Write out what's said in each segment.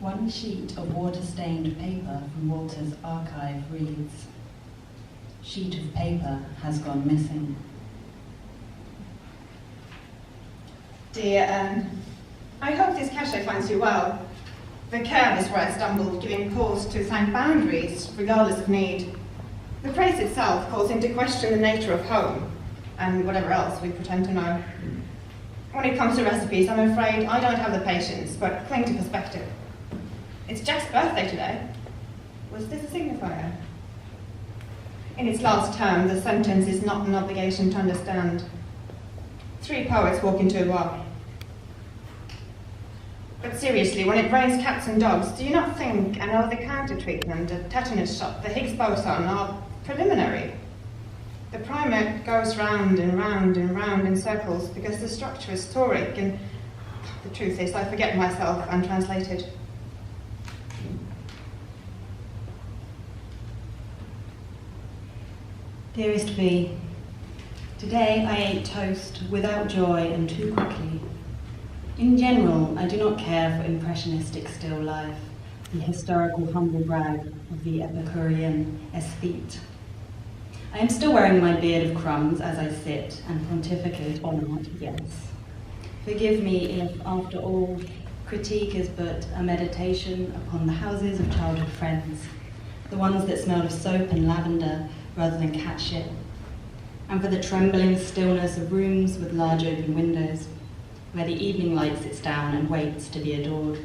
One sheet of water-stained paper from Walter's archive reads, "Sheet of paper has gone missing." Dear Anne, I hope this cachet finds you well. The curve is where I stumbled, giving cause to thank boundaries, regardless of need. The phrase itself calls into question the nature of home, and whatever else we pretend to know. When it comes to recipes, I'm afraid I don't have the patience, but cling to perspective. It's Jack's birthday today. Was this a signifier? In its last term, the sentence is not an obligation to understand. 3 poets walk into a bar. But seriously, when it rains cats and dogs, do you not think an over-the-counter treatment, a tetanus shot, the Higgs boson are preliminary? The primer goes round and round and round in circles because the structure is toric, and the truth is I forget myself untranslated. Dearest V, today I ate toast without joy and too quickly. In general, I do not care for impressionistic still life, the historical humble brag of the Epicurean aesthete. I am still wearing my beard of crumbs as I sit and pontificate on art, yes. Forgive me if, after all, critique is but a meditation upon the houses of childhood friends, the ones that smelled of soap and lavender rather than cat shit, and for the trembling stillness of rooms with large open windows, where the evening light sits down and waits to be adored.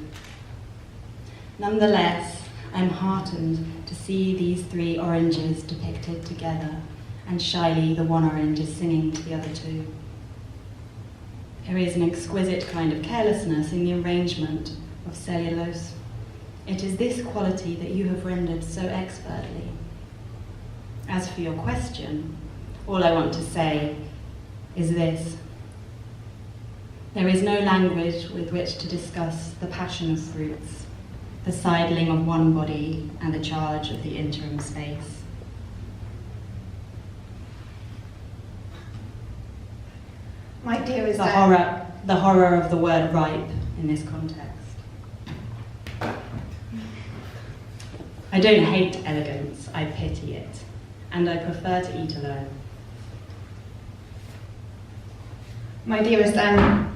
Nonetheless, I'm heartened to see these 3 oranges depicted together, and shyly the one orange is singing to the other 2. There is an exquisite kind of carelessness in the arrangement of cellulose. It is this quality that you have rendered so expertly. As for your question, all I want to say is this. There is no language with which to discuss the passion of fruits, the sidling of one body and the charge of the interim space. My dearest the horror of the word ripe in this context. I don't hate elegance, I pity it, and I prefer to eat alone. My dearest Anne,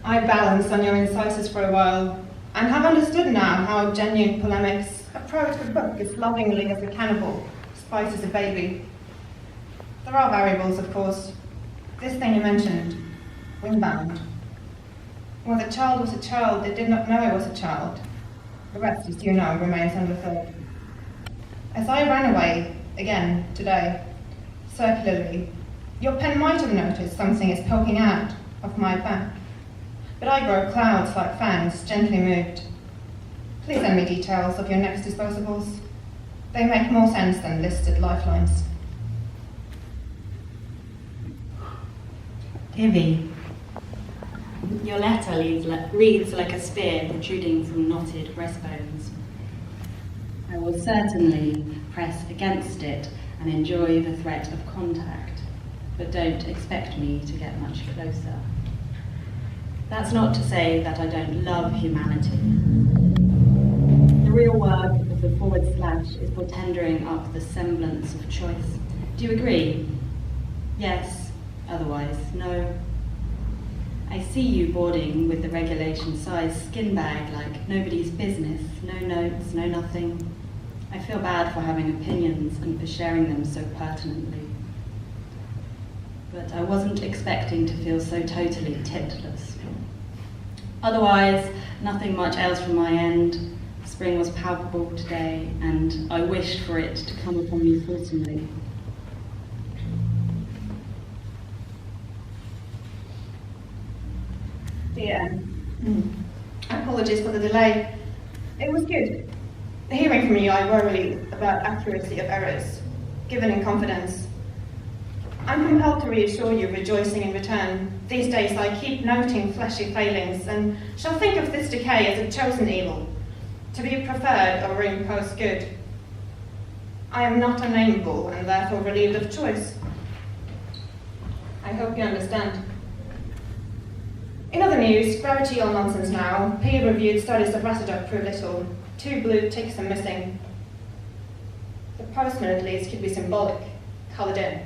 I balanced on your incisors for a while, and have understood now how genuine polemics approach the book as lovingly as a cannibal spices a baby. There are variables, of course. This thing you mentioned, windbound. When the child was a child, they did not know it was a child. The rest, as you know, remains understood. As I ran away, again, today, circularly, your pen might have noticed something is poking out of my back. But I grow clouds like fans, gently moved. Please send me details of your next disposables. They make more sense than listed lifelines. Ivy, your letter reads like a spear protruding from knotted breastbones. I will certainly press against it and enjoy the threat of contact, but don't expect me to get much closer. That's not to say that I don't love humanity. The real work of the forward slash is for tendering up the semblance of choice. Do you agree? Yes, otherwise, no. I see you boarding with the regulation size skin bag like nobody's business, no notes, no nothing. I feel bad for having opinions and for sharing them so pertinently. But I wasn't expecting to feel so totally titless. Otherwise, nothing much else from my end. Spring was palpable today, and I wished for it to come upon me fulsomely. Dear, apologies for the delay. It was good. Hearing from you, I worry about accuracy of errors, given in confidence. I'm compelled to reassure you, rejoicing in return. These days I keep noting fleshy failings, and shall think of this decay as a chosen evil, to be preferred over imposed good. I am not unnameable, and therefore relieved of choice. I hope you understand. In other news, gravity all nonsense now. Peer-reviewed studies of Rataduck prove little. 2 blue ticks are missing. The postman at least could be symbolic, coloured in,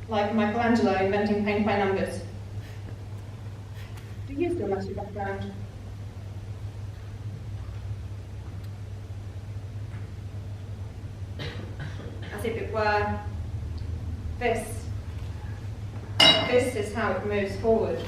like Michelangelo inventing paint by numbers. Do you still match your background? As if it were, this is how it moves forward.